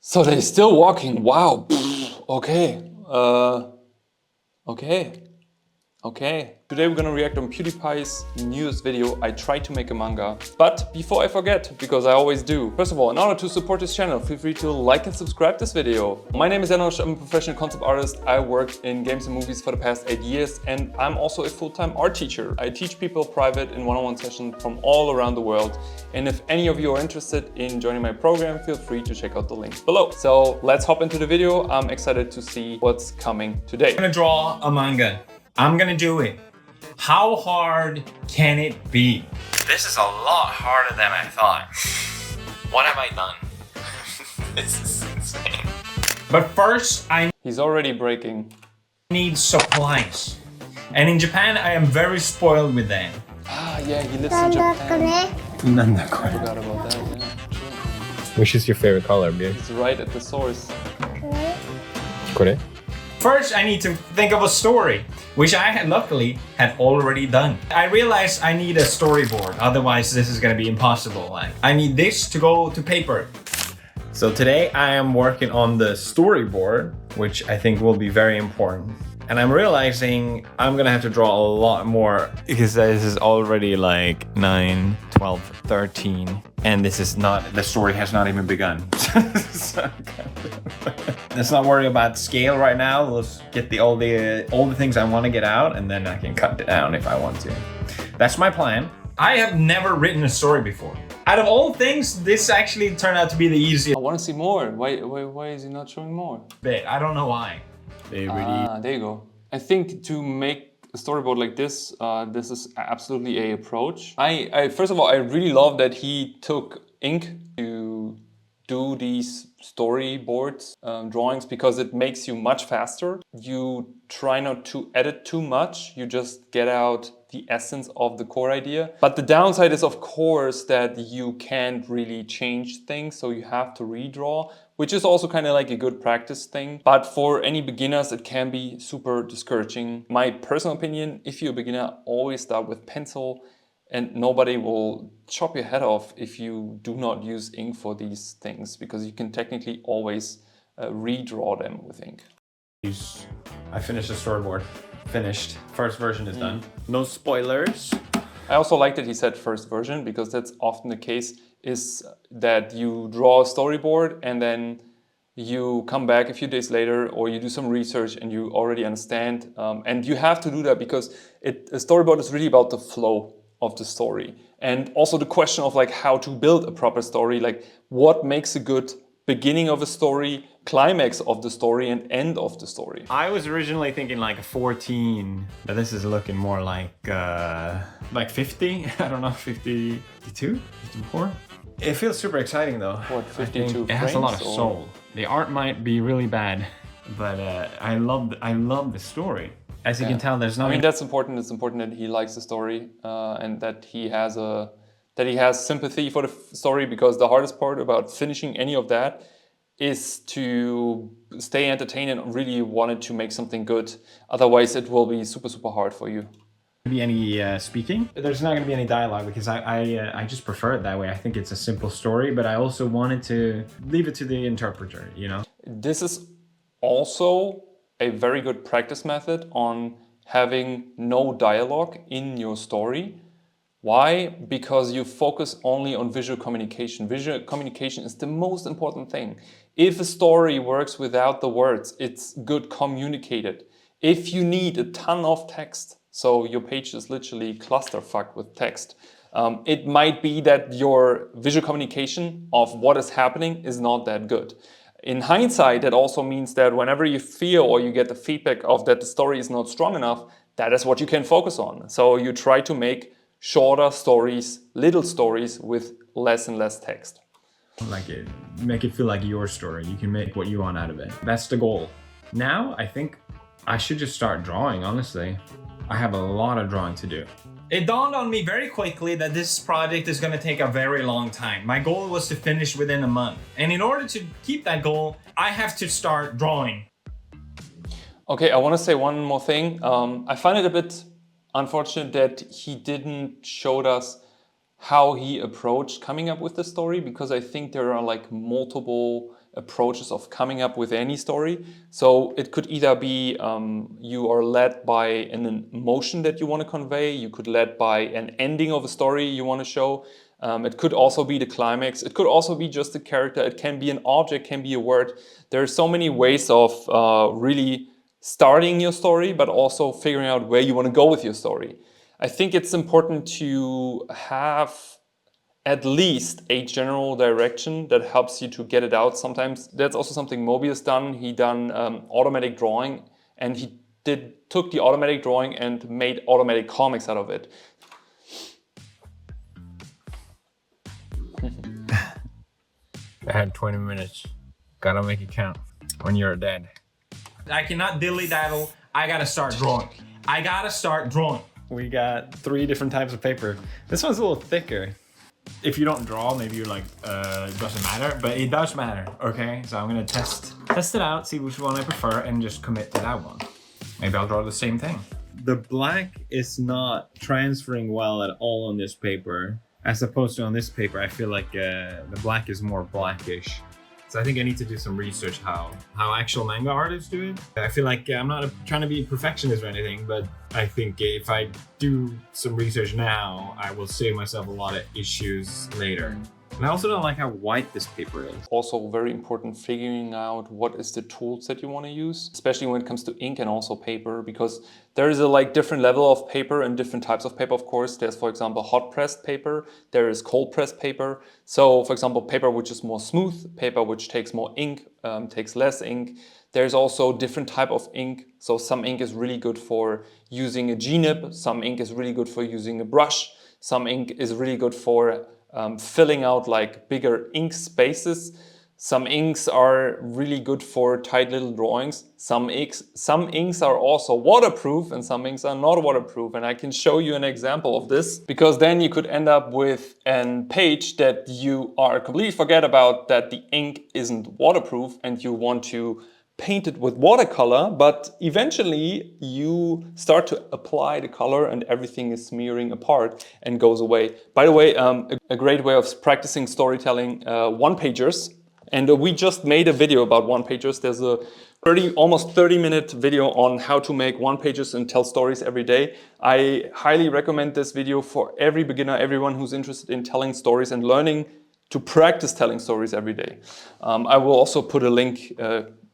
So they're still walking. Wow. Okay. Okay. Today we're gonna react on PewDiePie's newest video. I tried to make a manga. But before I forget, because I always do, first of all, in order to support this channel, feel free to like and subscribe this video. My name is Janosch, I'm a professional concept artist. I worked in games and movies for the past 8 years, and I'm also a full-time art teacher. I teach people private in one-on-one sessions from all around the world. And if any of you are interested in joining my program, feel free to check out the link below. So let's hop into the video. I'm excited to see what's coming today. I'm gonna draw a manga. I'm gonna do it. How hard can it be? This is a lot harder than I thought. What have I done? This is insane. But first, He's already breaking. need supplies. And in Japan, I am very spoiled with that. Ah, yeah, he lives in Japan. I forgot about that, yeah. True. Which is your favorite color, Bia? He's right at the source. Kore? First, I need to think of a story, which I had luckily had already done. I realized I need a storyboard, otherwise this is gonna be impossible. I need this to go to paper. So today I am working on the storyboard, which I think will be very important. And I'm realizing I'm gonna have to draw a lot more because this is already like 9, 12, 13. And this is not, the story has not even begun. So, let's not worry about scale right now. Let's get all the things I want to get out, and then I can cut it down if I want to. That's my plan. I have never written a story before. Out of all things, this actually turned out to be the easiest I want to see more. Why is he not showing more? bit. I don't know why. They really... There you go. I think to make a storyboard like this, this is absolutely a approach. First of all, I really love that he took ink to do these storyboards, drawings, because it makes you much faster. You try not to edit too much. You just get out the essence of the core idea. But the downside is, of course, that you can't really change things. So you have to redraw, which is also kind of like a good practice thing. But for any beginners, it can be super discouraging. My personal opinion, if you're a beginner, always start with pencil, and nobody will chop your head off if you do not use ink for these things, because you can technically always redraw them with ink. I finished the storyboard. Finished. First version is done. No spoilers. I also like that he said first version, because that's often the case, is that you draw a storyboard and then you come back a few days later, or you do some research and you already understand. And you have to do that because a storyboard is really about the flow of the story. And also the question of like how to build a proper story, like what makes a good beginning of a story, climax of the story, and end of the story. I was originally thinking like a 14, but this is looking more like 50. I don't know, 52, 54. It feels super exciting though. What, 52 It has a lot of frames, or? soul. The art might be really bad, but I love the story. As you can tell, there's no... I mean, that's important. It's important that he likes the story and that he has sympathy for the story, because the hardest part about finishing any of that is to stay entertained and really wanted to make something good. Otherwise, it will be super, super hard for you. Be any speaking. There's not going to be any dialogue because I just prefer it that way. I think it's a simple story, but I also wanted to leave it to the interpreter, you know? This is also a very good practice method on having no dialogue in your story. Why? Because you focus only on visual communication. Visual communication is the most important thing. If a story works without the words, it's good communicated. If you need a ton of text, so your page is literally clusterfuck with text, it might be that your visual communication of what is happening is not that good. In hindsight, that also means that whenever you feel or you get the feedback of that the story is not strong enough, that is what you can focus on. So you try to make shorter stories, little stories with less and less text. Make it feel like your story. You can make what you want out of it. That's the goal. Now, I think I should just start drawing, honestly. I have a lot of drawing to do. It dawned on me very quickly that this project is going to take a very long time. My goal was to finish within a month. And in order to keep that goal, I have to start drawing. Okay, I want to say one more thing. I find it a bit unfortunate that he didn't show us how he approached coming up with the story, because I think there are like multiple approaches of coming up with any story. So it could either be you are led by an emotion that you want to convey, you could led by an ending of a story you want to show. It could also be the climax. It could also be just a character. It can be an object, can be a word. There are so many ways of really starting your story, but also figuring out where you want to go with your story. I think it's important to have at least a general direction that helps you to get it out. Sometimes that's also something Mobius done. He done automatic drawing, and he took the automatic drawing and made automatic comics out of it. I had 20 minutes. Gotta make it count when you're dead. I cannot dilly-daddle. I gotta start drawing. I gotta start drawing. We got 3 different types of paper. This one's a little thicker. If you don't draw, maybe you're like, it doesn't matter, but it does matter, okay? So I'm gonna test it out, see which one I prefer, and just commit to that one. Maybe I'll draw the same thing. The black is not transferring well at all on this paper. As opposed to on this paper, I feel like the black is more blackish. So I think I need to do some research how actual manga artists do it. I feel like I'm not trying to be a perfectionist or anything, but I think if I do some research now, I will save myself a lot of issues later. And I also don't like how white this paper is. Also very important figuring out what is the tools that you want to use, especially when it comes to ink and also paper, because there is a different level of paper and different types of paper, of course. There's, for example, hot pressed paper, there is cold pressed paper. So, for example, paper which is more smooth, paper which takes more ink, takes less ink. There's also different type of ink. So some ink is really good for using a G-nib, some ink is really good for using a brush, some ink is really good for filling out bigger ink spaces. Some inks are really good for tight little drawings. Some inks are also waterproof and some inks are not waterproof. And I can show you an example of this, because then you could end up with a page that you are completely forget about that the ink isn't waterproof and you want to paint it with watercolor, but eventually you start to apply the color and everything is smearing apart and goes away. By the way, a great way of practicing storytelling, one-pagers. And we just made a video about one-pagers. There's a almost 30-minute video on how to make one-pagers and tell stories every day. I highly recommend this video for every beginner, everyone who's interested in telling stories and learning to practice telling stories every day. I will also put a link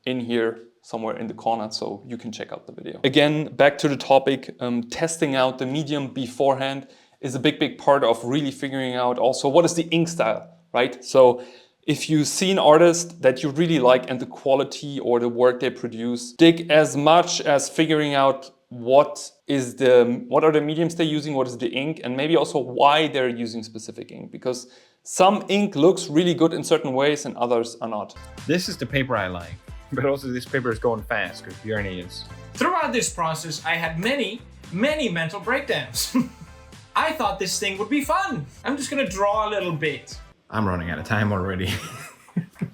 in here somewhere in the corner so you can check out the video. Again, back to the topic, testing out the medium beforehand is a big part of really figuring out also what is the ink style, right? So if you see an artist that you really like and the quality or the work they produce, dig as much as figuring out what are the mediums they're using, what is the ink, and maybe also why they're using specific ink, because some ink looks really good in certain ways and others are not. This is the paper I like. But also this paper is going fast because you're an idiot. Throughout this process, I had many mental breakdowns. I thought this thing would be fun. I'm just gonna draw a little bit. I'm running out of time already.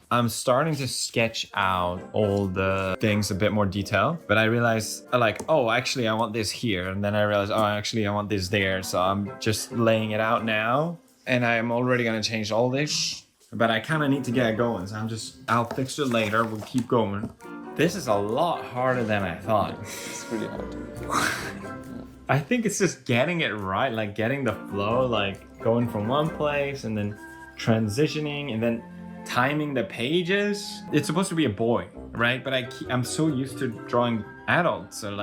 I'm starting to sketch out all the things a bit more detail, but I realized oh, actually I want this here. And then I realized, oh, actually I want this there. So I'm just laying it out now. And I'm already gonna change all this. But I kind of need to get going, so I'll fix it later, we'll keep going. This is a lot harder than I thought. It's really hard. I think it's just getting it right, getting the flow, going from one place and then transitioning and then timing the pages. It's supposed to be a boy, right? But I'm so used to drawing adults, so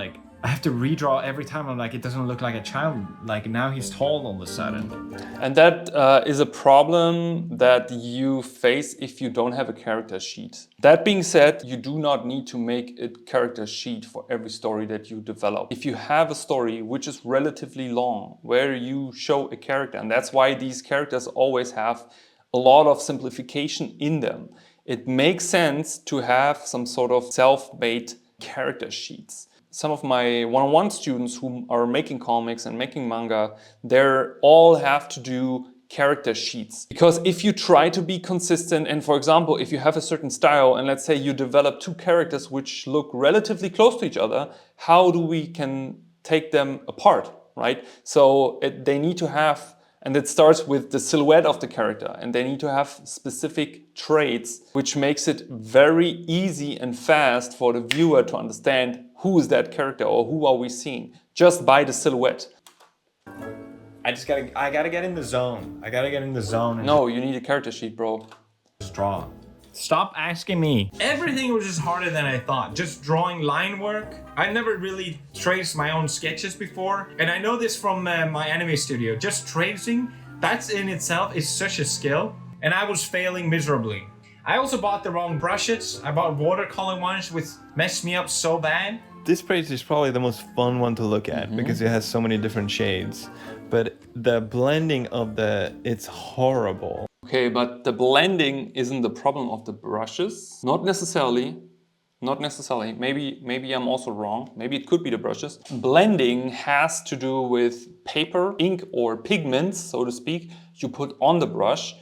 I have to redraw every time. I'm it doesn't look like a child. Now he's tall all of a sudden. And that is a problem that you face if you don't have a character sheet. That being said, you do not need to make a character sheet for every story that you develop. If you have a story which is relatively long, where you show a character, and that's why these characters always have a lot of simplification in them, it makes sense to have some sort of self-made character sheets. Some of my one-on-one students who are making comics and making manga, they all have to do character sheets. Because if you try to be consistent, and for example, if you have a certain style, and let's say you develop 2 characters which look relatively close to each other, how do we can take them apart, right? So they need to have And it starts with the silhouette of the character, and they need to have specific traits, which makes it very easy and fast for the viewer to understand who is that character or who are we seeing just by the silhouette. I gotta get in the zone. I gotta get in the zone and No, you need a character sheet, bro. just draw. Stop asking me. Everything was just harder than I thought. Just drawing line work. I never really traced my own sketches before. And I know this from my anime studio. Just tracing, that's in itself is such a skill. And I was failing miserably. I also bought the wrong brushes. I bought watercolor ones, which messed me up so bad. This page is probably the most fun one to look at because it has so many different shades. But the blending of it's horrible. Okay, but the blending isn't the problem of the brushes. Not necessarily. Not necessarily. Maybe I'm also wrong. Maybe it could be the brushes. Blending has to do with paper, ink, or pigments, so to speak, you put on the brush,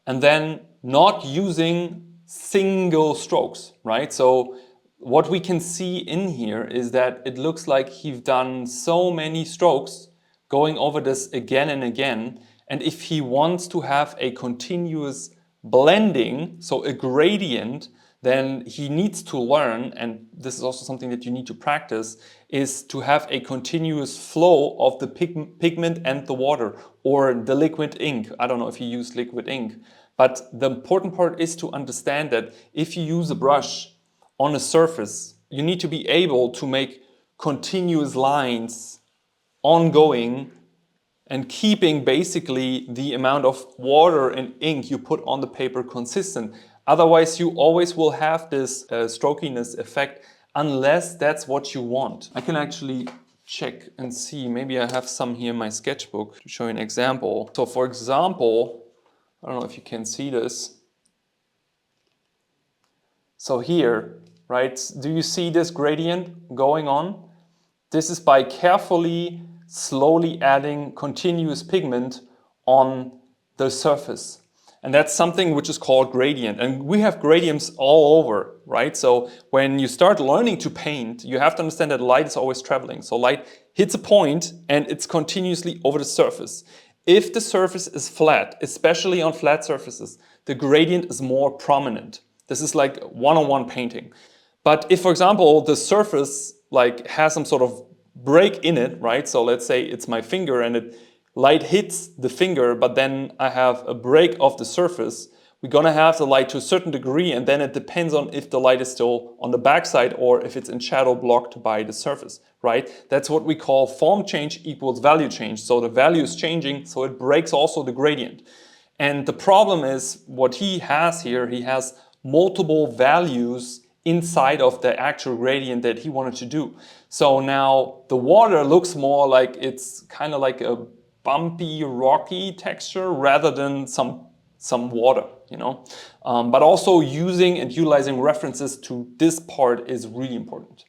and then not using single strokes, right? So what we can see in here is that it looks like he's done so many strokes going over this again and again. And if he wants to have a continuous blending, so a gradient, then he needs to learn, and this is also something that you need to practice, is to have a continuous flow of the pigment and the water, or the liquid ink. I don't know if you use liquid ink, but the important part is to understand that if you use a brush on a surface, you need to be able to make continuous lines ongoing and keeping basically the amount of water and ink you put on the paper consistent. Otherwise, you always will have this strokiness effect unless that's what you want. I can actually check and see. Maybe I have some here in my sketchbook to show you an example. So for example, I don't know if you can see this. So here, right, do you see this gradient going on? This is by carefully, slowly adding continuous pigment on the surface. And that's something which is called gradient. And we have gradients all over, right? So when you start learning to paint, you have to understand that light is always traveling. So light hits a point and it's continuously over the surface. If the surface is flat, especially on flat surfaces, the gradient is more prominent. This is like one-on-one painting. But if, for example, the surface like has some sort of break in it, right? So let's say it's my finger and light hits the finger, but then I have a break of the surface. We're gonna have the light to a certain degree, and then it depends on if the light is still on the backside or if it's in shadow blocked by the surface, right? That's what we call form change equals value change. So the value is changing, so it breaks also the gradient. And the problem is what he has here, he has multiple values inside of the actual gradient that he wanted to do. So now the water looks more like it's kind of like a bumpy, rocky texture rather than some water, you know. But also using and utilizing references to this part is really important.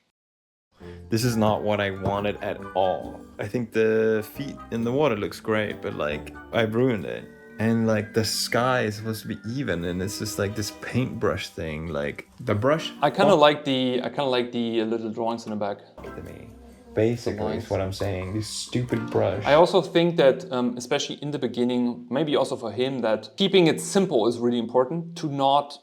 This is not what I wanted at all. I think the feet in the water looks great, but like I ruined it. And like the sky is supposed to be even, and it's just like this paintbrush thing, like the brush. I kind of like the little drawings in the back. To me, basically, is what I'm saying. This stupid brush. I also think that, especially in the beginning, maybe also for him, that keeping it simple is really important. To not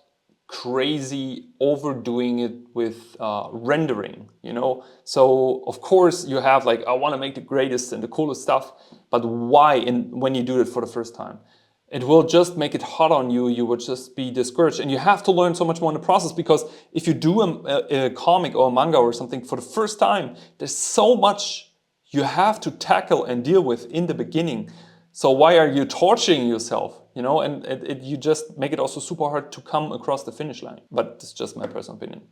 crazy overdoing it with rendering, you know. So of course you have like, I want to make the greatest and the coolest stuff, but why? When you do it for the first time, it will just make it hard on you. You would just be discouraged, and you have to learn so much more in the process, because if you do a comic or a manga or something for the first time, there's so much you have to tackle and deal with in the beginning. So why are you torturing yourself? You know, and you just make it also super hard to come across the finish line. But it's just my personal opinion.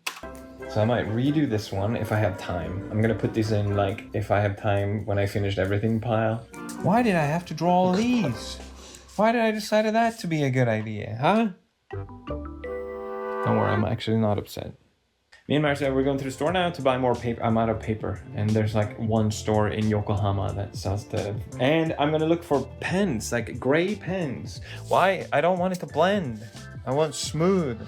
So I might redo this one if I have time. I'm gonna put this in like if I have time when I finished everything pile. Why did I have to draw all these? Why did I decide that to be a good idea, huh? Don't worry, I'm actually not upset. Me and Marcia, we're going to the store now to buy more paper. I'm out of paper, and there's like one store in Yokohama that sells the... And I'm gonna look for pens, like gray pens. Why? I don't want it to blend. I want smooth.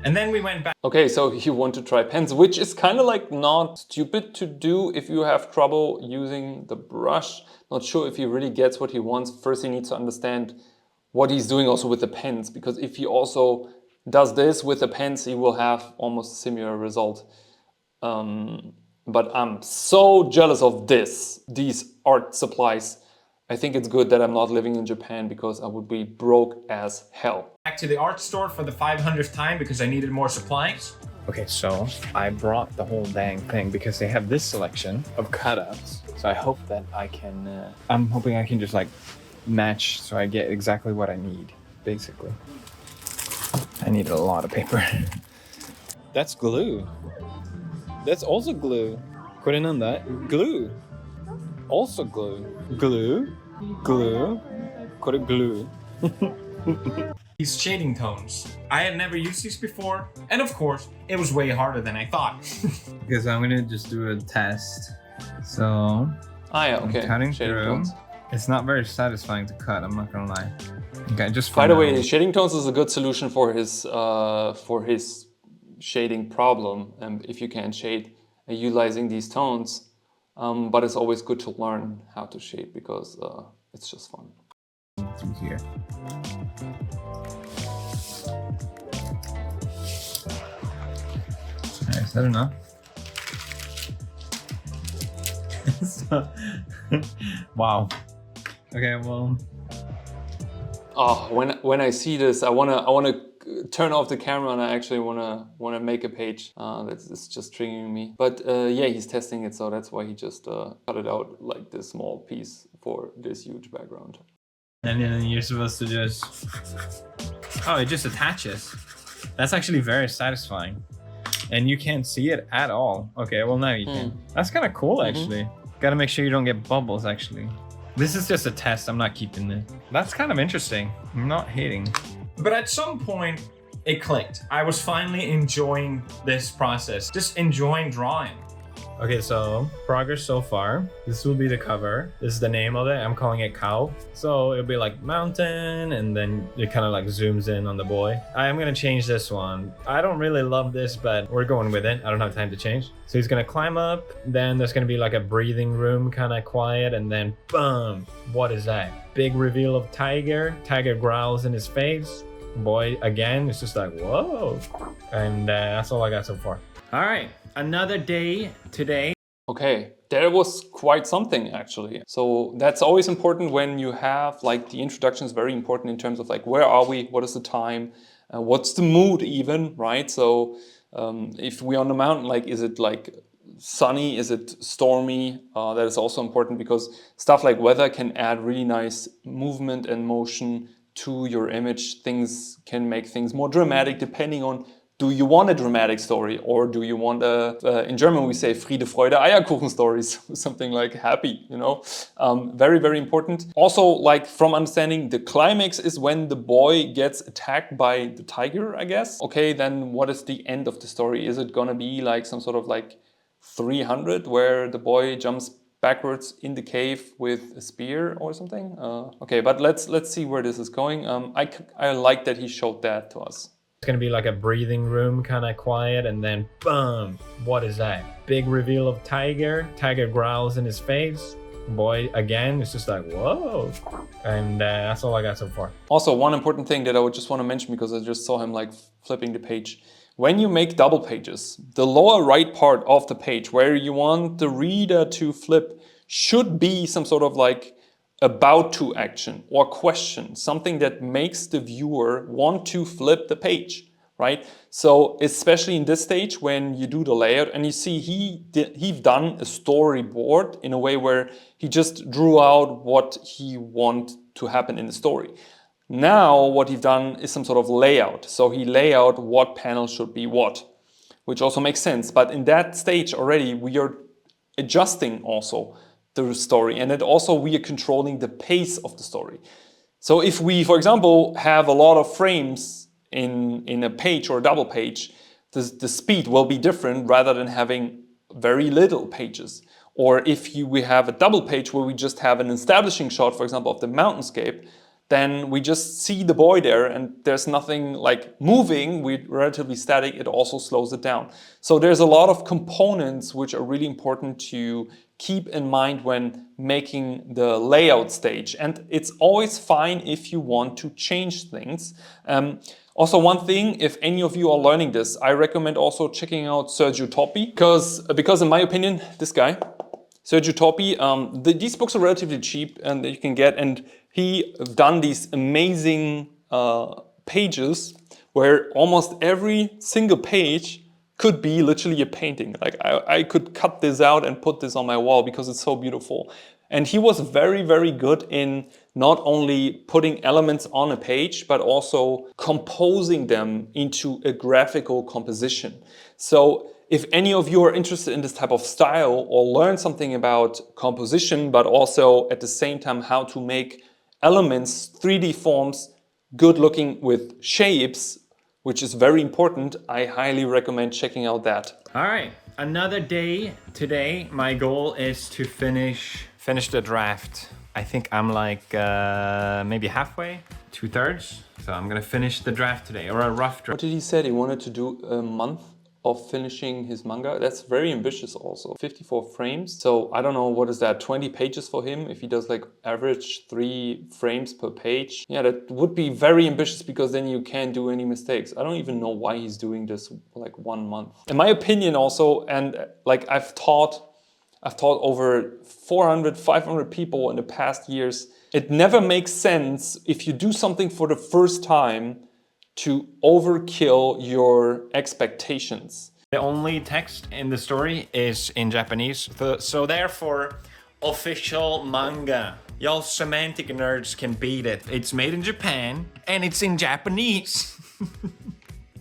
And then we went back. Okay, so you want to try pens, which is kind of like not stupid to do if you have trouble using the brush. Not sure if he really gets what he wants. First, he needs to understand what he's doing also with the pens, because if he also does this with the pens, he will have almost a similar result. But I'm so jealous of these art supplies. I think it's good that I'm not living in Japan because I would be broke as hell. Back to the art store for the 500th time because I needed more supplies. Okay, so I brought the whole dang thing because they have this selection of cutouts. So I hope that I can, I'm hoping I can just like match so I get exactly what I need, basically. I need a lot of paper. That's glue. That's also glue. これなんだ? Glue. Also glue. Glue. Glue. これ glue. These shading tones. I had never used these before, and of course, it was way harder than I thought. Because I'm gonna just do a test. So Yeah, okay. I'm cutting Shading through. tones. It's not very satisfying to cut, I'm not gonna lie. Okay, just By the way, shading tones is a good solution for his shading problem. And if you can't shade utilizing these tones, but it's always good to learn how to shade because it's just fun. through here. Alright, is that enough? Wow. Okay, well. Oh, when I see this, I wanna turn off the camera and I actually wanna make a page. That's just triggering me. But yeah, he's testing it, so that's why he just cut it out like this small piece for this huge background. And then you're supposed to just. Oh, it just attaches. That's actually very satisfying. And you can't see it at all. Okay, well now you can. That's kind of cool actually. Gotta make sure you don't get bubbles actually. This is just a test, I'm not keeping it. That's kind of interesting. I'm not hating. But at some point, it clicked. I was finally enjoying this process, just enjoying drawing. Okay, so progress so far. This will be the cover. This is the name of it. I'm calling it Cow. So it'll be like mountain, and then it kind of like zooms in on the boy. I'm gonna change this one. I don't really love this, but we're going with it. I don't have time to change. So he's gonna climb up. Then there's gonna be like a breathing room, kind of quiet, and then boom. What is that? Big reveal of tiger. Tiger growls in his face. Boy, again, it's just like whoa. And that's all I got so far. All right. Another day today. Okay, there was quite something actually. So that's always important when you have like the introduction is very important in terms of like where are we, what is the time, what's the mood even, right? So if we're on the mountain, like is it like sunny, is it stormy? That is also important because stuff like weather can add really nice movement and motion to your image. Things can make things more dramatic depending on do you want a dramatic story or do you want in German we say Friede, Freude, Eierkuchen stories, something like happy, you know? Very, very important. Also, like from understanding, the climax is when the boy gets attacked by the tiger, I guess. Okay, then what is the end of the story? Is it gonna be like some sort of like 300 where the boy jumps backwards in the cave with a spear or something? Okay, but let's see where this is going. I like that he showed that to us. It's gonna be like a breathing room, kind of quiet, and then boom. What is that? Big reveal of tiger. Tiger growls in his face. Boy, again, it's just like whoa. And that's all I got so far. Also, one important thing that I would just want to mention because I just saw him like flipping the page. When you make double pages, the lower right part of the page where you want the reader to flip should be some sort of like about to action or question, something that makes the viewer want to flip the page, right? So especially in this stage when you do the layout and you see he's done a storyboard in a way where he just drew out what he want to happen in the story. Now what he's done is some sort of layout. So he lay out what panel should be what, which also makes sense. But in that stage already we are adjusting also the story, and then also we are controlling the pace of the story. So if we, for example, have a lot of frames in a page or a double page, the speed will be different rather than having very little pages. Or if we have a double page where we just have an establishing shot, for example, of the mountainscape, then we just see the boy there and there's nothing like moving, we're relatively static, it also slows it down. So there's a lot of components which are really important to keep in mind when making the layout stage. And it's always fine if you want to change things. Also, one thing, if any of you are learning this, I recommend also checking out Storyboard, because in my opinion, this guy, Storyboard, these books are relatively cheap and that you can get, and he done these amazing pages where almost every single page could be literally a painting. Like I could cut this out and put this on my wall because it's so beautiful. And he was very, very good in not only putting elements on a page, but also composing them into a graphical composition. So if any of you are interested in this type of style or learn something about composition, but also at the same time how to make elements, 3D forms, good looking with shapes, which is very important, I highly recommend checking out that. All right, another day today. My goal is to finish the draft. I think I'm like maybe halfway, 2/3. So I'm gonna finish the draft today, or a rough draft. What did he say? He wanted to do a month of finishing his manga. That's very ambitious also. 54 frames. So I don't know, what is that, 20 pages for him? If he does like average 3 frames per page. Yeah, that would be very ambitious because then you can't do any mistakes. I don't even know why he's doing this like 1 month. In my opinion also, and like I've taught over 400, 500 people in the past years. It never makes sense if you do something for the first time to overkill your expectations. The only text in the story is in Japanese, so therefore, official manga. Y'all semantic nerds can beat it. It's made in Japan and it's in Japanese.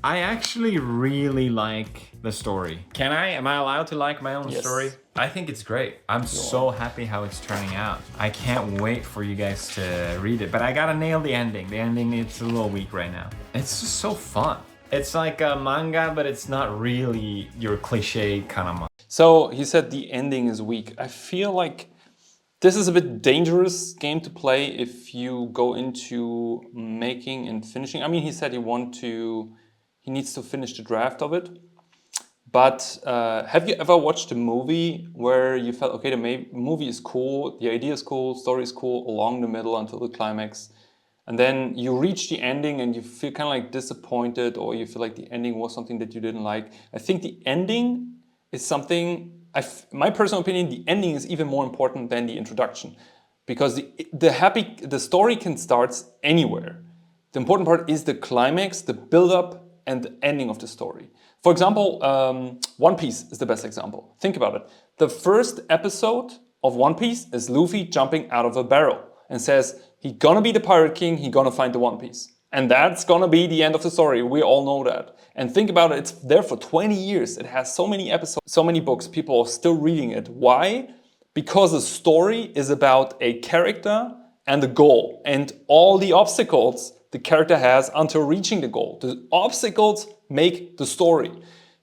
I actually really like the story. Am I allowed to like my own story? I think it's great. I'm so happy how it's turning out. I can't wait for you guys to read it, but I gotta nail the ending. The ending, it's a little weak right now. It's just so fun. It's like a manga, but it's not really your cliche kind of manga. So he said the ending is weak. I feel like this is a bit dangerous game to play if you go into making and finishing. I mean, he said he needs to finish the draft of it. But have you ever watched a movie where you felt, okay, the movie is cool, the idea is cool, story is cool, along the middle until the climax, and then you reach the ending and you feel kind of like disappointed, or you feel like the ending was something that you didn't like? I think the ending is something, my personal opinion, the ending is even more important than the introduction, because the story can start anywhere. The important part is the climax, the build-up, and the ending of the story. For example, One Piece is the best example. Think about it. The first episode of One Piece is Luffy jumping out of a barrel and says he's gonna be the Pirate King, he's gonna find the One Piece. And that's gonna be the end of the story. We all know that. And think about it, it's there for 20 years. It has so many episodes, so many books, people are still reading it. Why? Because the story is about a character and the goal and all the obstacles the character has until reaching the goal. The obstacles make the story.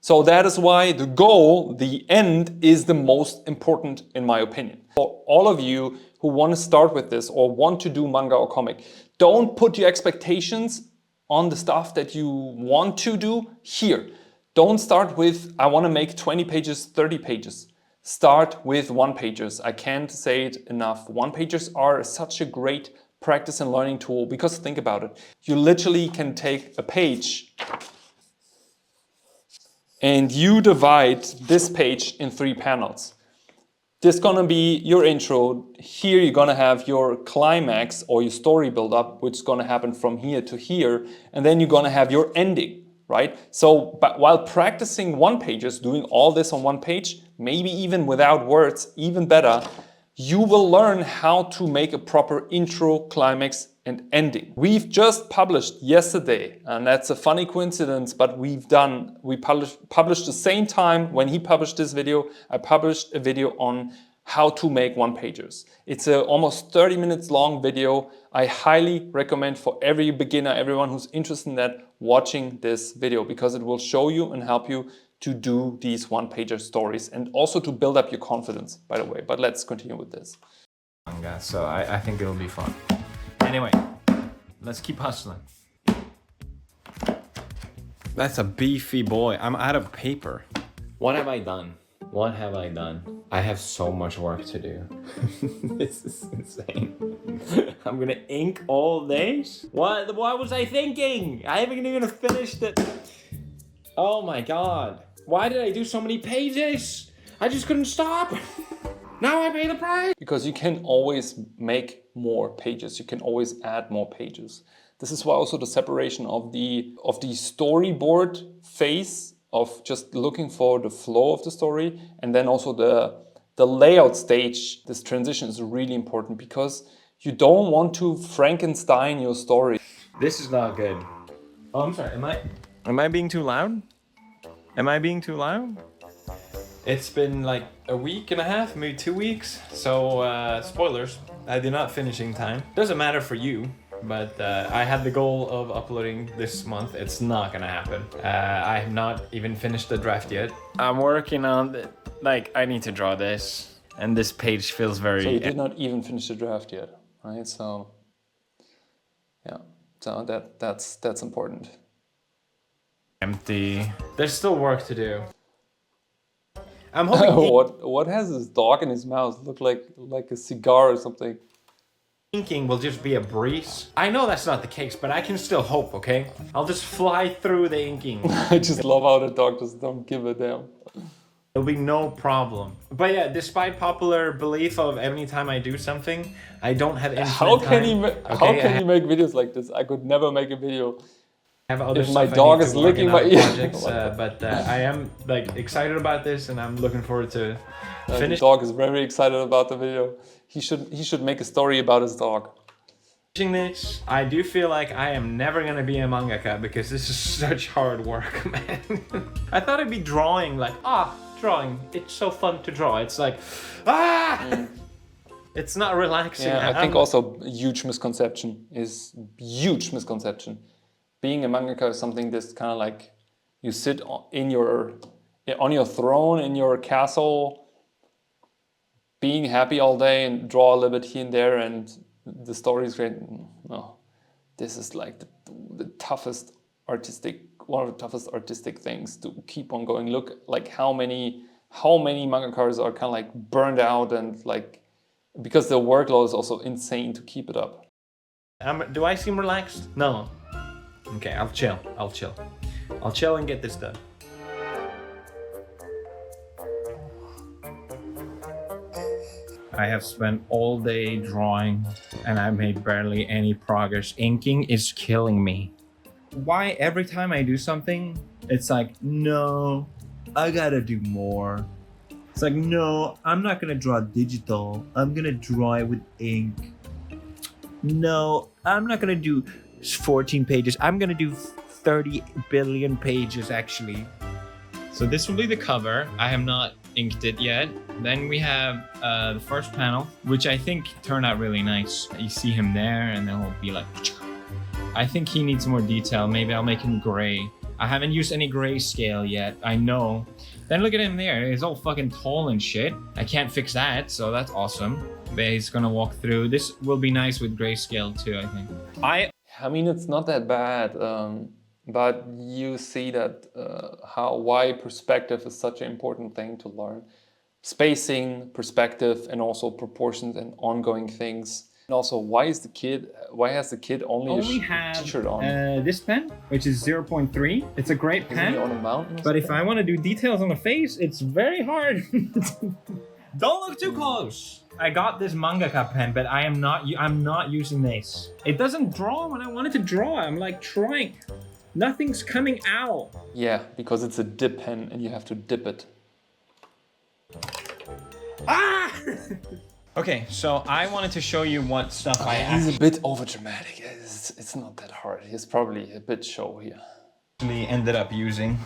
So that is why the goal, the end, is the most important in my opinion. For all of you who want to start with this or want to do manga or comic, don't put your expectations on the stuff that you want to do here. Don't start with, I want to make 20 pages, 30 pages. Start with 1-pagers. I can't say it enough. 1-pagers are such a great practice and learning tool, because think about it. You literally can take a page and you divide this page in 3 panels. This is gonna be your intro. Here you're gonna have your climax or your story build up, which is gonna happen from here to here. And then you're gonna have your ending, right? So but while practicing 1-pagers, doing all this on 1 page, maybe even without words, even better, you will learn how to make a proper intro, climax, and ending. We've just published yesterday, and that's a funny coincidence, but we published the same time when he published this video. I published a video on how to make 1-pagers. It's a almost 30 minutes long video. I highly recommend for every beginner, everyone who's interested in that, watching this video, because it will show you and help you to do these 1-pager stories and also to build up your confidence, by the way. But let's continue with this. Manga, so I think it'll be fun. Anyway, Let's keep hustling. That's a beefy boy. I'm out of paper. What have I done? What have I done? I have so much work to do. This is insane. I'm gonna ink all days? What was I thinking? I haven't even finished it. Oh my god. Why did I do so many pages? I just couldn't stop. Now I pay the price. Because you can always make more pages. You can always add more pages. This is why also the separation of the storyboard phase of just looking for the flow of the story, and then also the layout stage. This transition is really important because you don't want to Frankenstein your story. This is not good. Oh, I'm sorry. Am I being too loud? Am I being too loud? It's been like a week and a half, maybe 2 weeks. So spoilers, I did not finish in time. Doesn't matter for you, but I had the goal of uploading this month. It's not gonna happen. I have not even finished the draft yet. I'm working on it. Like, I need to draw this, and this page feels very... So you did not even finish the draft yet, right? So yeah, so that's important. Empty. There's still work to do. I'm hoping what has this dog in his mouth? Look like a cigar or something. inking will just be a breeze. I know that's not the case, but I can still hope, okay? I'll just fly through the inking. I just love how the dog just don't give a damn. There'll be no problem. But yeah, despite popular belief of every time I do something, I don't have infinite How can time. how can you make videos like this? I could never make a video. I have other If stuff my I need dog to is work licking on my ear. projects, but I am like excited about this, and I'm looking forward to The finish. dog is very excited about the video. He should make a story about his dog. Finishing this, I do feel like I am never gonna be a mangaka because this is such hard work, man. I thought I'd be drawing, like, drawing. It's so fun to draw. It's like, It's not relaxing. Yeah, I think also a huge misconception. Being a mangaka is something that's kind of like you sit on your throne in your castle, being happy all day and draw a little bit here and there, and the story is great. No, this is like the toughest one of the toughest artistic things to keep on going. Look, like how many mangakas are kind of like burned out and like because the workload is also insane to keep it up. Do I seem relaxed? No. Okay, I'll chill. I'll chill and get this done. I have spent all day drawing and I made barely any progress. Inking is killing me. Why every time I do something, it's like, no, I gotta do more. It's like, no, I'm not gonna draw digital. I'm gonna draw it with ink. No, I'm not gonna do 14 pages. I'm gonna do 30 billion pages actually. So this will be the cover. I have not inked it yet. Then we have the first panel, which I think turned out really nice. You see him there and then he'll be like, I think he needs more detail. Maybe I'll make him gray. I haven't used any grayscale yet, I know. Then look at him there, he's all fucking tall and shit. I can't fix that, so that's awesome. But he's gonna walk through. This will be nice with grayscale too, I think. I mean, it's not that bad, but you see that why perspective is such an important thing to learn. Spacing, perspective, and also proportions and ongoing things. And also, why has the kid only a t-shirt on? This pen, which is 0.3. It's a great Isn't he on a mountain? But if I want to do details on the face, it's very hard. Don't look too close. I got this mangaka pen, but I'm not using this. It doesn't draw when I want it to draw. I'm like trying. Nothing's coming out. Yeah, because it's a dip pen and you have to dip it. Okay, so I wanted to show you what stuff I He's a bit over dramatic. It's not that hard. He's probably a bit show here. actually ended up using.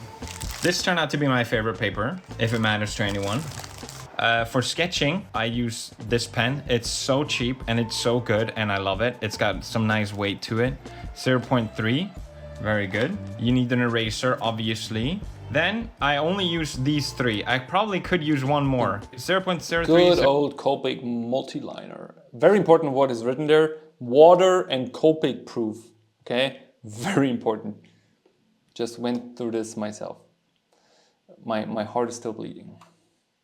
This turned out to be my favorite paper, if it matters to anyone. For sketching, I use this pen. It's so cheap and it's so good and I love it. It's got some nice weight to it. 0.3, very good. You need an eraser, obviously. Then I only use these three. I probably could use one more. 0.03. Good old Copic multiliner. Very important what is written there. water and Copic proof. Okay, very important. Just went through this myself. My heart is still bleeding.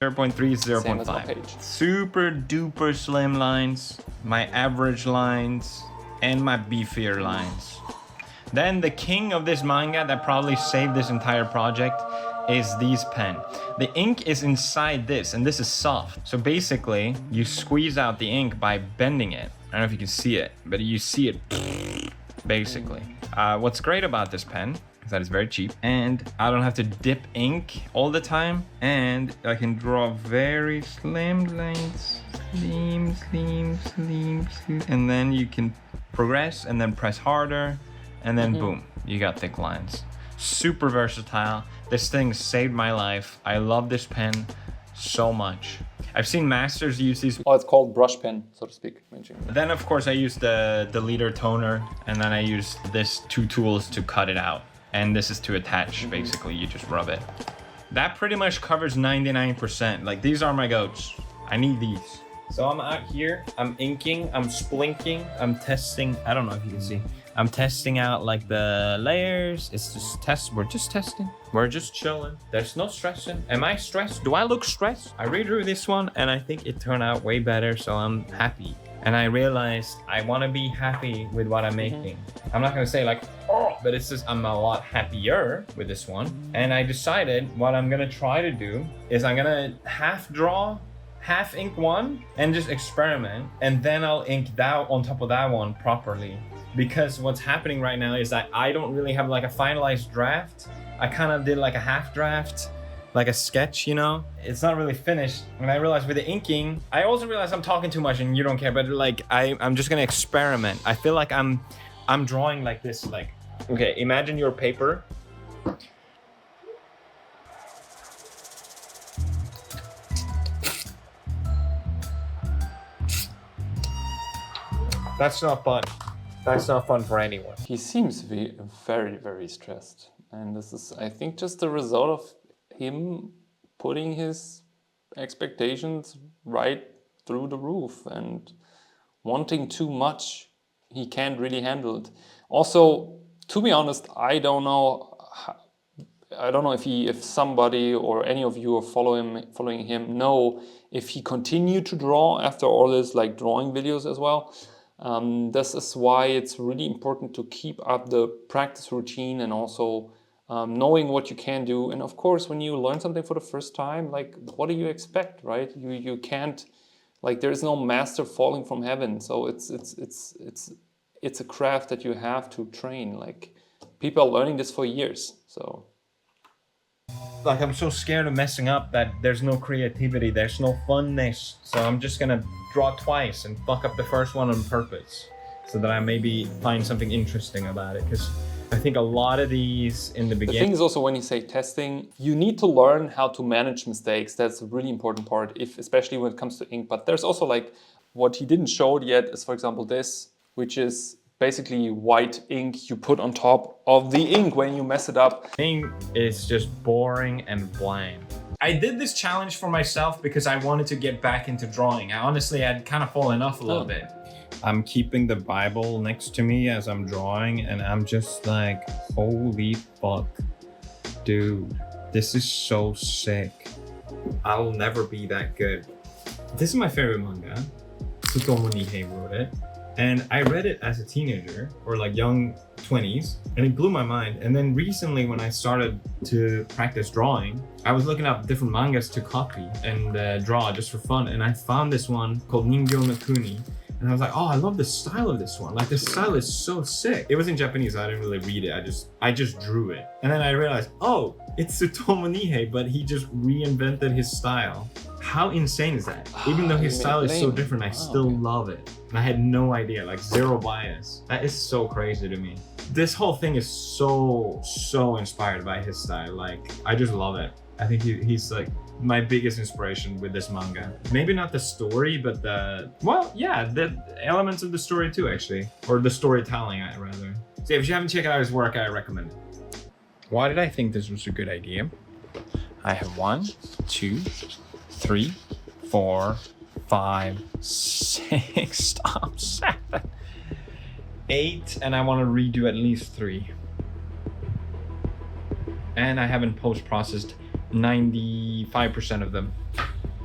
0.3, Same as my 0.5. page. Super duper slim lines, my average lines, and my beefier lines. Then the king of this manga that probably saved this entire project is these pen. The ink is inside this, and this is soft. So basically, you squeeze out the ink by bending it. I don't know if you can see it, but you see it basically. What's great about this pen is that it's very cheap, and I don't have to dip ink all the time, and I can draw very slim lines. Slim, and then you can progress and then press harder, and then boom, you got thick lines. Super versatile. This thing saved my life. I love this pen so much. I've seen masters use these. Oh, it's called brush pen, so to speak. Then of course I use the leader toner, and then I use this two tools to cut it out. And this is to attach, basically, you just rub it. That pretty much covers 99%. Like, these are my goats. I need these. So I'm out here, I'm inking, I'm splinking, I'm testing, I don't know if you can see. I'm testing out like the layers. It's just we're just testing. We're just chilling. There's no stressing. Am I stressed? Do I look stressed? I redrew this one and I think it turned out way better, so I'm happy. And I realized I want to be happy with what I'm making. I'm not gonna say like, oh, but it's just I'm a lot happier with this one. And I decided what I'm gonna try to do is I'm gonna half draw, half ink one, and just experiment. And then I'll ink that on top of that one properly. Because what's happening right now is that I don't really have like a finalized draft. I kind of did like a half draft, like a sketch, you know? It's not really finished. And I realized with the inking, I also realized I'm talking too much and you don't care, but like I'm just gonna experiment. I feel like I'm drawing like this, like, okay, imagine your paper. That's not fun. That's not fun for anyone. He seems to be very, very stressed. And this is, I think, just the result of him putting his expectations right through the roof and wanting too much. He can't really handle it. Also, to be honest, I don't know if somebody or any of you are following him know if he continued to draw after all his like drawing videos as well. This is why it's really important to keep up the practice routine and also knowing what you can do. And of course, when you learn something for the first time, like, what do you expect, right? You can't, like, there is no master falling from heaven. So it's a craft that you have to train. Like, people are learning this for years. So, like, I'm so scared of messing up that there's no creativity, there's no funness. So I'm just gonna draw twice and fuck up the first one on purpose so that I maybe find something interesting about it. Because I think a lot of these in the beginning. The thing is also, when you say testing, you need to learn how to manage mistakes. That's a really important part, especially when it comes to ink. But there's also, like, what he didn't show yet is, for example, this, which is basically white ink you put on top of the ink when you mess it up. Thing is just boring and bland. I did this challenge for myself because I wanted to get back into drawing. I had kind of fallen off a little bit. I'm keeping the Bible next to me as I'm drawing, and I'm just like, holy fuck, dude, this is so sick. I'll never be that good. This is my favorite manga. Tsutomu Nihei wrote it. And I read it as a teenager, or like young 20s, and it blew my mind. And then recently, when I started to practice drawing, I was looking up different mangas to copy and draw just for fun. And I found this one called Ningyo no Kuni. And I was like, oh, I love the style of this one. Like, the style is so sick. It was in Japanese, so I didn't really read it. I just drew it. And then I realized, oh, it's Tsutomu Nihei, but he just reinvented his style. How insane is that? Even though his style is so different, I still love it. And I had no idea, like, zero bias. That is so crazy to me. This whole thing is so inspired by his style. Like, I just love it. I think he's like my biggest inspiration with this manga. Maybe not the story, but the elements of the story too, actually. Or the storytelling, rather. So if you haven't checked out his work, I recommend it. Why did I think this was a good idea? I have 1, 2, 3, 4, 5, 6, stop, 7, 8 and I want to redo at least 3. And I haven't post-processed 95% of them.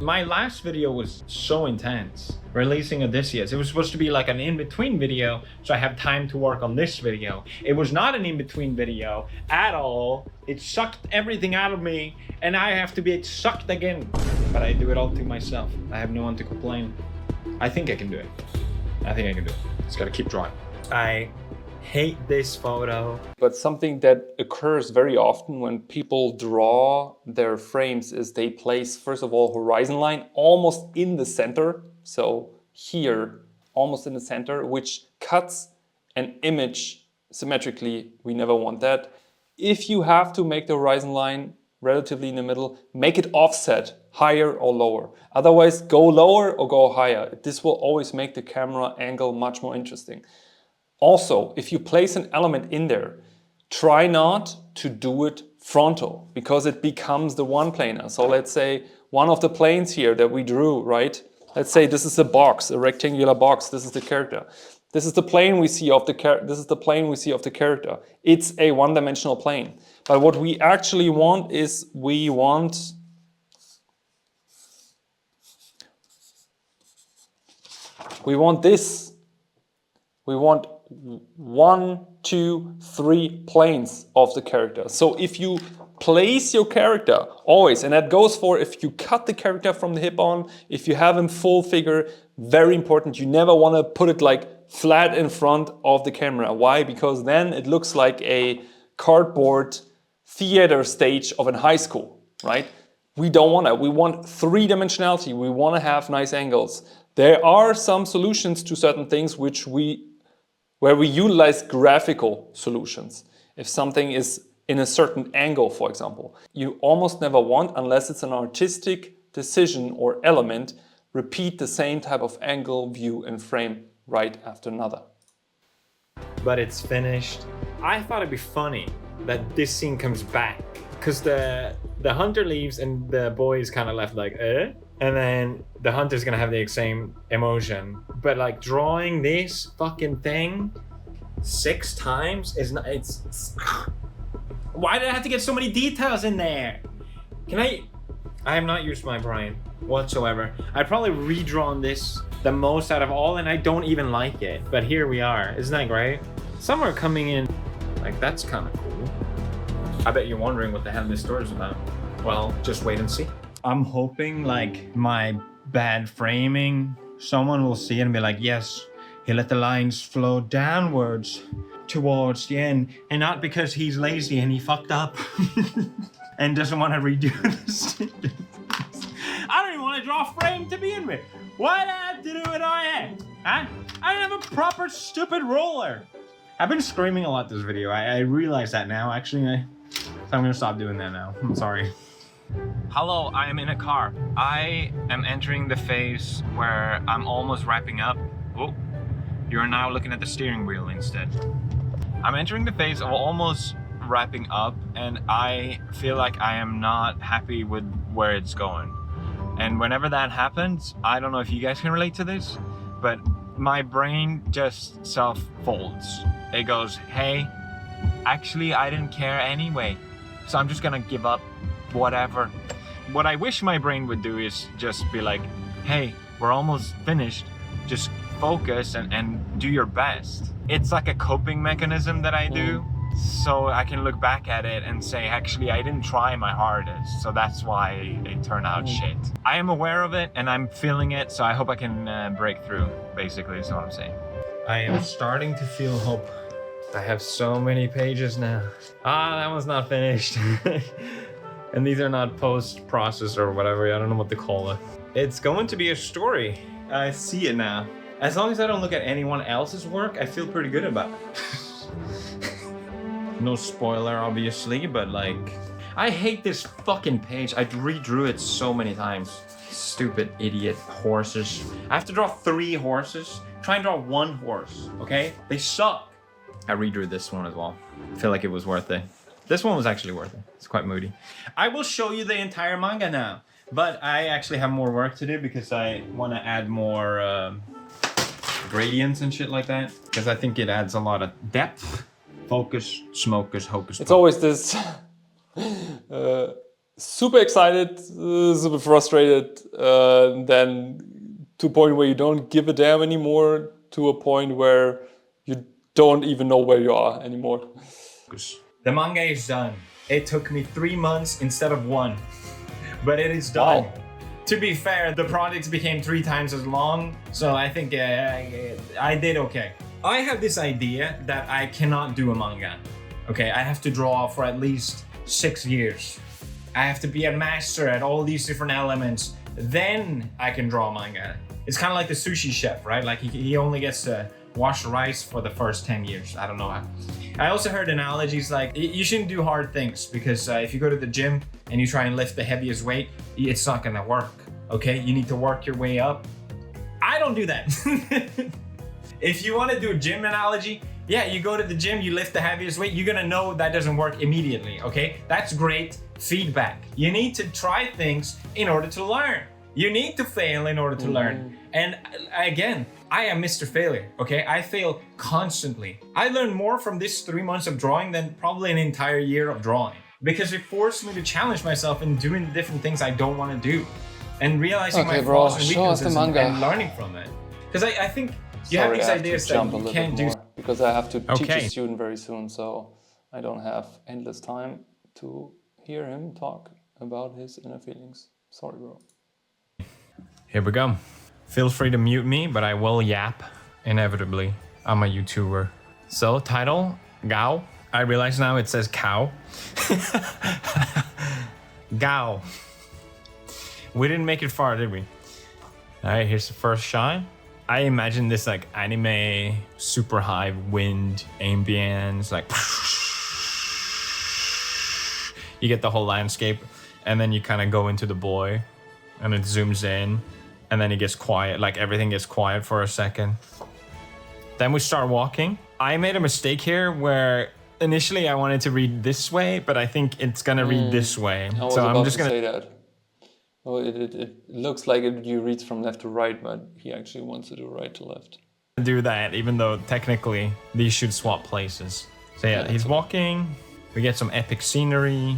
My last video was so intense, releasing Odysseus. It was supposed to be like an in-between video, so I have time to work on this video. It was not an in-between video at all. It sucked everything out of me, and I have to be sucked again. But I do it all to myself. I have no one to complain. I think I can do it. I think I can do it. Just gotta keep drawing. I hate this photo. But something that occurs very often when people draw their frames is they place, first of all, horizon line almost in the center. So here, almost in the center, which cuts an image symmetrically. We never want that. If you have to make the horizon line relatively in the middle, make it offset higher or lower. Otherwise, go lower or go higher. This will always make the camera angle much more interesting. Also, if you place an element in there, try not to do it frontal because it becomes the one planar. So let's say one of the planes here that we drew, right? Let's say this is a box, a rectangular box. This is the character. This is the plane we see of the character. This is the plane we see of the character. It's a one-dimensional plane. But what we actually want is we want this. We want 1, 2, 3 planes of the character. So if you place your character always, and that goes for if you cut the character from the hip on, if you have him full figure, very important. You never want to put it like flat in front of the camera. Why? Because then it looks like a cardboard theater stage of a high school, right? We don't want that. We want 3-dimensionality. We want to have nice angles. There are some solutions to certain things where we utilize graphical solutions. If something is in a certain angle, for example, you almost never want, unless it's an artistic decision or element, repeat the same type of angle, view, and frame right after another. But it's finished. I thought it'd be funny that this scene comes back because the hunter leaves and the boy is kind of left like, eh? And then the hunter's gonna have the same emotion. But like drawing this fucking thing 6 times is not, it's why did I have to get so many details in there? I have not used my brain whatsoever. I'd probably redrawn this the most out of all and I don't even like it. But here we are, isn't that great? Some are coming in, like that's kind of cool. I bet you're wondering what the hell this story is about. Well, just wait and see. I'm hoping like my bad framing, someone will see it and be like, yes, he let the lines flow downwards towards the end. And not because he's lazy and he fucked up and doesn't want to redo this. I don't even want to draw a frame to begin with. Why did I have to do it on hand? Huh? I don't have a proper stupid ruler. I've been screaming a lot this video. I realize that now, actually. So I'm gonna stop doing that now. I'm sorry. Hello, I am in a car. I am entering the phase where I'm almost wrapping up. Oh, you're now looking at the steering wheel instead. I'm entering the phase of almost wrapping up and I feel like I am not happy with where it's going. And whenever that happens, I don't know if you guys can relate to this, but my brain just self-folds. It goes, hey, actually I didn't care anyway, so I'm just gonna give up. Whatever. What I wish my brain would do is just be like, hey, we're almost finished. Just focus and do your best. It's like a coping mechanism that I do. So I can look back at it and say, actually, I didn't try my hardest. So that's why it turned out shit. I am aware of it and I'm feeling it. So I hope I can break through, basically, is what I'm saying. I am starting to feel hope. I have so many pages now. That one's not finished. And these are not post-processed or whatever, I don't know what to call it. It's going to be a story. I see it now. As long as I don't look at anyone else's work, I feel pretty good about it. No spoiler, obviously, but like... I hate this fucking page. I redrew it so many times. Stupid idiot horses. I have to draw 3 horses. Try and draw 1 horse, okay? They suck. I redrew this one as well. I feel like it was worth it. This one was actually worth it. It's quite moody. I will show you the entire manga now, but I actually have more work to do because I want to add more gradients and shit like that, because I think it adds a lot of depth. Focus, smokers, hocus. It's always this super excited, super frustrated, then to a point where you don't give a damn anymore, to a point where you don't even know where you are anymore. The manga is done. It took me 3 months instead of 1, but it is done. Wow. To be fair, the projects became 3 times as long, so I think I did okay. I have this idea that I cannot do a manga. Okay, I have to draw for at least 6 years. I have to be a master at all these different elements. Then I can draw manga. It's kind of like the sushi chef, right? Like he only gets to wash rice for the first 10 years. I don't know how. I also heard analogies like you shouldn't do hard things because if you go to the gym and you try and lift the heaviest weight, it's not gonna work, okay? You need to work your way up. I don't do that. If you want to do a gym analogy, yeah, you go to the gym, you lift the heaviest weight, you're gonna know that doesn't work immediately, okay? That's great feedback. You need to try things in order to learn. You need to fail in order to learn. And again, I am Mr. Failure, okay? I fail constantly. I learned more from this 3 months of drawing than probably an entire year of drawing, because it forced me to challenge myself in doing the different things I don't want to do and realizing my flaws and weaknesses and learning from it. Because I think you have these ideas that you can't do. Because I have to teach a student very soon, so I don't have endless time to hear him talk about his inner feelings. Sorry, bro. Here we go. Feel free to mute me, but I will yap, inevitably. I'm a YouTuber. So, title, Gao. I realize now it says cow. Gao. We didn't make it far, did we? All right, here's the first shot. I imagine this like anime, super high wind, ambience, like you get the whole landscape, and then you kind of go into the boy, and it zooms in, and then it gets quiet, like everything gets quiet for a second. Then we start walking. I made a mistake here where initially I wanted to read this way, but I think it's gonna read this way. I was about to say that. Oh, it looks like you read from left to right, but he actually wants to do right to left. Do that, even though technically these should swap places. So yeah, he's walking. We get some epic scenery.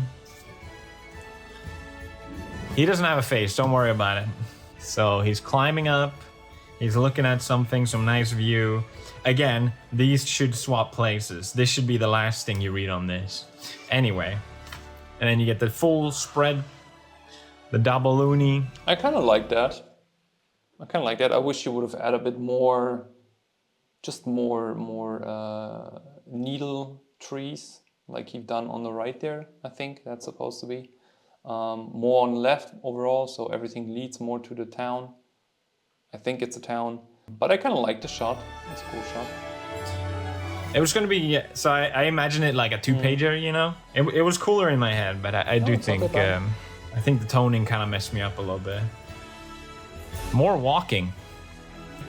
He doesn't have a face, don't worry about it. So he's climbing up. He's looking at something, some nice view. Again, these should swap places. This should be the last thing you read on this. Anyway, and then you get the full spread, the double uni. I kind of like that. I wish you would have added a bit more, just more needle trees, like you've done on the right there. I think that's supposed to be more on the left overall, so everything leads more to the town. I think it's a town, but I kind of like the shot. It's a cool shot. It was going to be, so I imagine it like a 2-pager, you know? It was cooler in my head, but I do think, I think the toning kind of messed me up a little bit. More walking.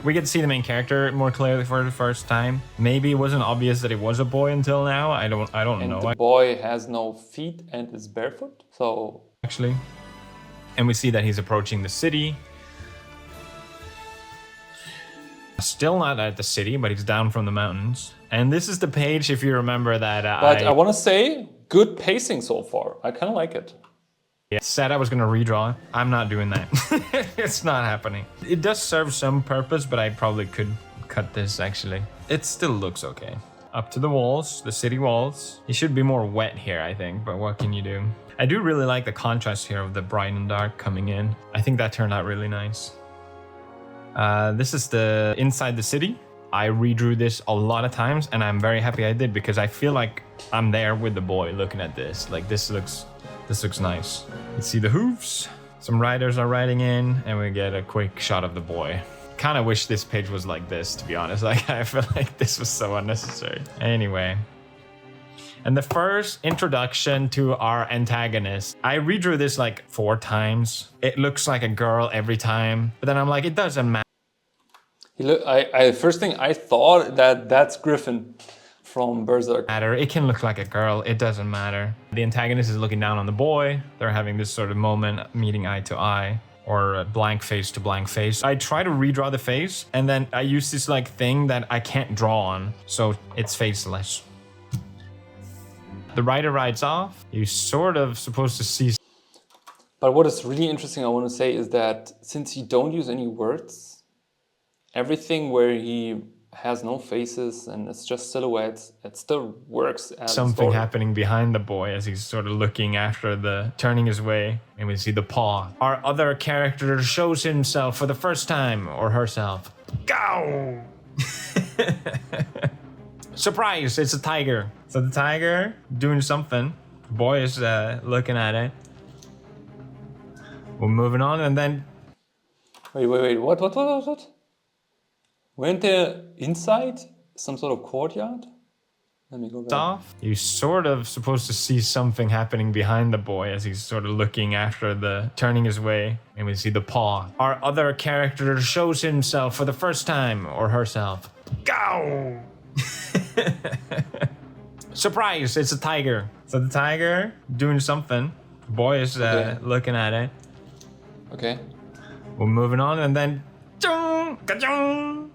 We get to see the main character more clearly for the first time. Maybe it wasn't obvious that it was a boy until now. I don't know. The boy has no feet and is barefoot, so... Actually. And we see that he's approaching the city. Still not at the city, but he's down from the mountains. And this is the page, if you remember that But I want to say, good pacing so far. I kind of like it. Said I was going to redraw. I'm not doing that. It's not happening. It does serve some purpose, but I probably could cut this, actually. It still looks okay. Up to the walls, the city walls. It should be more wet here, I think, but what can you do? I do really like the contrast here of the bright and dark coming in. I think that turned out really nice. This is the inside the city. I redrew this a lot of times, and I'm very happy I did, because I feel like I'm there with the boy looking at this. Like, this looks nice. Let's see the hooves. Some riders are riding in, and we get a quick shot of the boy. Kind of wish this page was like this, to be honest. Like, I feel like this was so unnecessary. Anyway. And the first introduction to our antagonist. I redrew this like 4 times. It looks like a girl every time, but then I'm like, it doesn't matter. First thing I thought that's Griffin from Berserk. It can look like a girl, it doesn't matter. The antagonist is looking down on the boy. They're having this sort of moment, meeting eye to eye. or blank face to blank face. I try to redraw the face, and then I use this like thing that I can't draw on, so it's faceless. The writer rides off. You're sort of supposed to see. But what is really interesting, I want to say, is that since you don't use any words, everything where he has no faces and it's just silhouettes, it still works as a Something story. happening behind the boy as he's sort of looking after the turning his way, and we see the paw. Our other character shows himself for the first time, or herself. Go! Surprise! It's a tiger. So the tiger doing something. The boy is looking at it. We're moving on, and then Wait, what? Weren't there inside some sort of courtyard? Let me go back. off. You're sort of supposed to see something happening behind the boy as he's sort of looking after the turning his way, and we see the paw. Our other character shows himself for the first time, or herself. Go! Surprise! It's a tiger. So the tiger doing something. The boy is looking at it. Okay. We're moving on, and then ka-chung!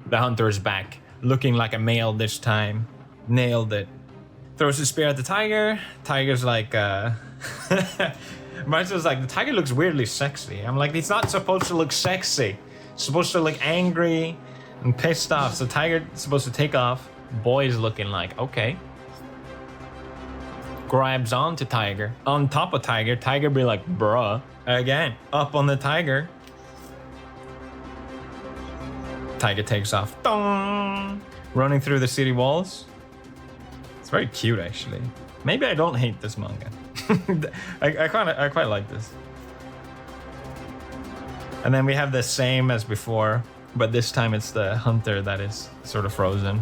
The hunter is back, looking like a male this time. Nailed it. Throws his spear at the tiger. Tiger's like, Marcel's like, the tiger looks weirdly sexy. I'm like, he's not supposed to look sexy. It's supposed to look angry and pissed off. So tiger's supposed to take off. Boy's looking like, okay. Grabs onto tiger. On top of tiger. Tiger be like, bruh. Again, up on the tiger. Tiger takes off. Dong! Running through the city walls. It's very cute, actually. Maybe I don't hate this manga. I quite like this. And then we have the same as before, but this time it's the hunter that is sort of frozen.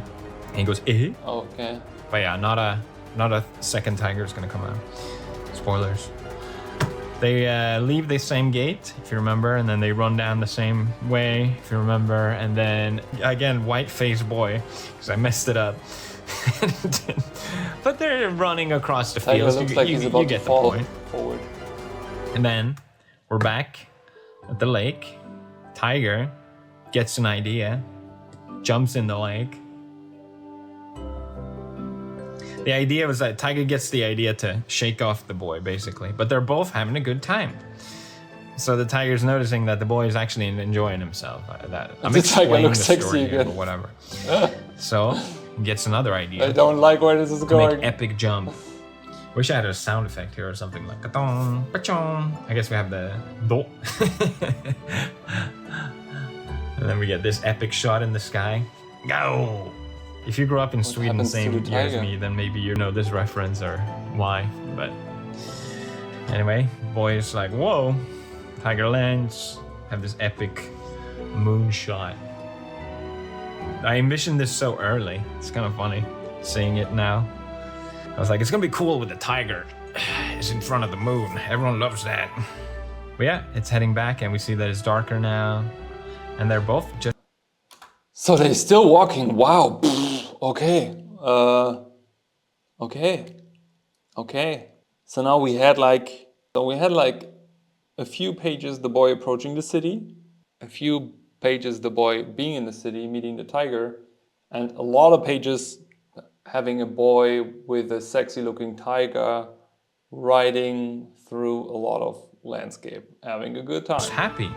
And he goes, eh? Okay. But yeah, not a second tiger is gonna come out. Spoilers. They leave the same gate, if you remember, and then they run down the same way, if you remember, and then, again, white-faced boy, because I messed it up. But they're running across the Tiger fields. looks like he's about to get the fall point. forward. And then we're back at the lake. Tiger gets an idea, jumps in the lake. The idea was that Tiger gets the idea to shake off the boy, basically. But they're both having a good time. So the tiger's noticing that the boy is actually enjoying himself. I'm The tiger explaining looks the sexy story here, again. but whatever. So he gets another I idea don't like where this is to going. make epic jump. Wish I had a sound effect here or something like ka-dong, pa-chong. I guess we have the do. And then we get this epic shot in the sky. Go! If you grew up in Sweden the happens to same the year as tiger? me, then maybe you know this reference or why. But anyway, boy is like, whoa. Tiger lands, have this epic moonshot. I envisioned this so early. It's kind of funny seeing it now. I was like, it's gonna be cool with the tiger. It's in front of the moon. Everyone loves that. But yeah, it's heading back and we see that it's darker now. And they're both just So they're still walking. Wow. Okay. Okay. So now we had like a few pages the boy approaching the city, a few pages the boy being in the city, meeting the tiger, and a lot of pages having a boy with a sexy looking tiger riding through a lot of landscape, having a good time. happy.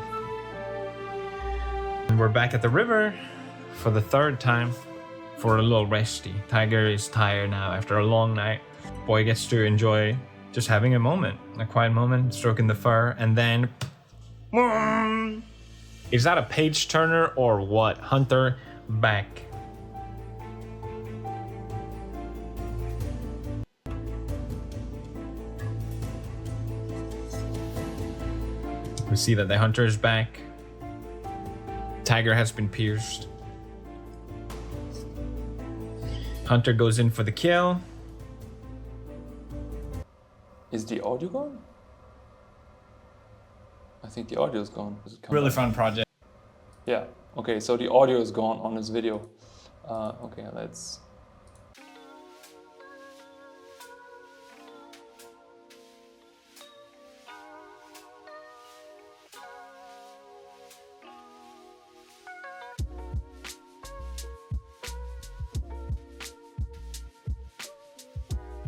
And we're back at the river for the third time for a little resty. Tiger is tired now after a long night. Boy gets to enjoy just having a moment, a quiet moment, stroking the fur, and then... Is that a page turner or what? Hunter back. We see that the hunter is back. Tiger has been pierced. Hunter goes in for the kill. Is the audio gone? I think the audio is gone. Does it come Really back? fun project. Yeah. Okay, so the audio is gone on this video. Okay, let's...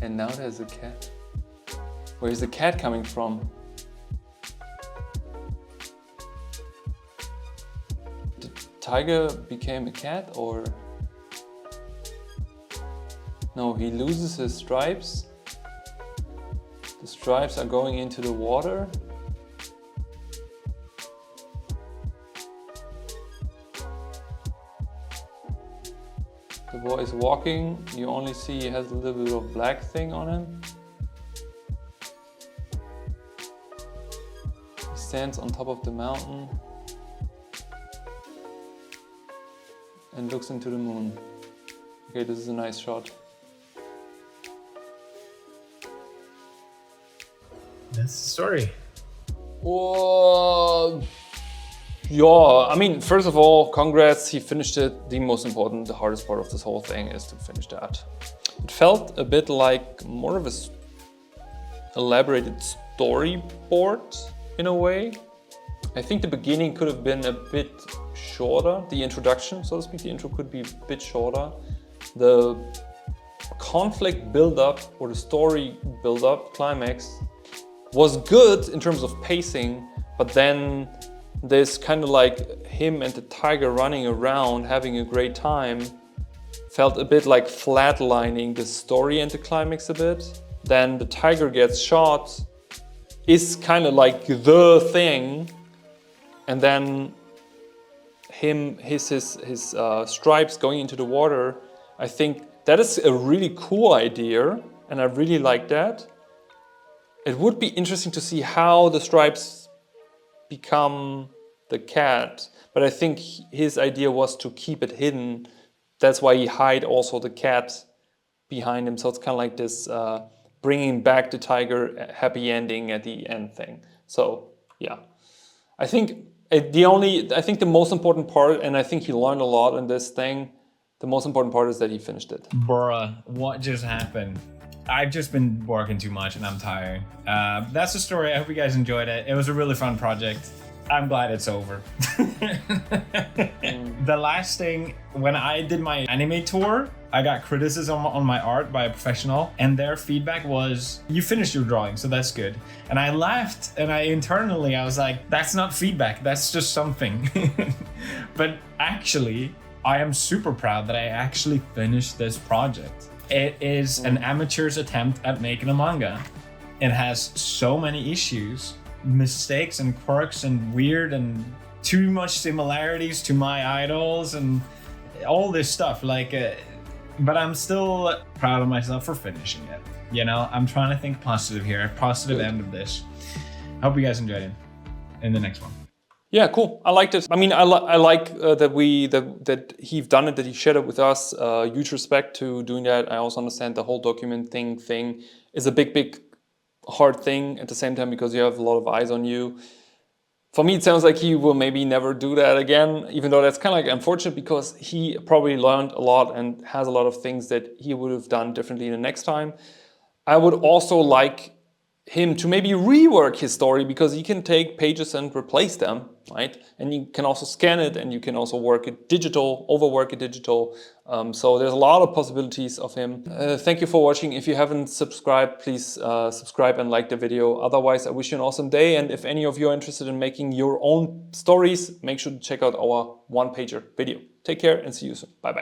And now there's a cat. Where's the cat coming from? The tiger became a cat, or? No, he loses his stripes. The stripes are going into the water. The boy is walking. You only see he has a little bit of black thing on him. He stands on top of the mountain and looks into the moon. Okay, this is a nice shot. That's the story. Whoa. Yeah, I mean, first of all, congrats, he finished it. The most important, the hardest part of this whole thing is to finish that. It felt a bit like more of a elaborated storyboard in a way. I think the beginning could have been a bit shorter, the introduction, so to speak, the intro could be a bit shorter. The conflict build-up, or the story build-up, climax, was good in terms of pacing, but then there's kind of like him and the tiger running around having a great time felt a bit like flatlining the story and the climax a bit. Then the tiger gets shot is kind of like the thing, and then his stripes going into the water. I think that is a really cool idea, and I really like that. It would be interesting to see how the stripes become the cat, but I think his idea was to keep it hidden. That's why he hide also the cat behind him. So it's kind of like this bringing back the tiger, happy ending at the end thing. So yeah, I think the most important part, and I think he learned a lot in this thing. The most important part is that he finished it. Bruh, what just happened? I've just been working too much and I'm tired. That's the story. I hope you guys enjoyed it. It was a really fun project. I'm glad it's over. The last thing, when I did my anime tour, I got criticism on my art by a professional, and their feedback was, you finished your drawing, so that's good. And I laughed, and I was like, that's not feedback, that's just something. But actually, I am super proud that I actually finished this project. It is an amateur's attempt at making a manga. It has so many issues, mistakes and quirks and weird and too much similarities to my idols and all this stuff. But I'm still proud of myself for finishing it. You know, I'm trying to think positive here, a positive end of this. I hope you guys enjoyed it. In the next one. Yeah, cool. I liked it. I mean, I like that he's done it, that he shared it with us. Huge respect to doing that. I also understand the whole documenting thing is a big, hard thing at the same time because you have a lot of eyes on you. For me, it sounds like he will maybe never do that again, even though that's kind of like unfortunate because he probably learned a lot and has a lot of things that he would have done differently the next time. I would also like him to maybe rework his story because he can take pages and replace them, right? And you can also scan it and you can also work it digital, overwork it digital. So there's a lot of possibilities of him. Thank you for watching. If you haven't subscribed, please subscribe and like the video. Otherwise, I wish you an awesome day. And if any of you are interested in making your own stories, make sure to check out our one-pager video. Take care and see you soon. Bye-bye.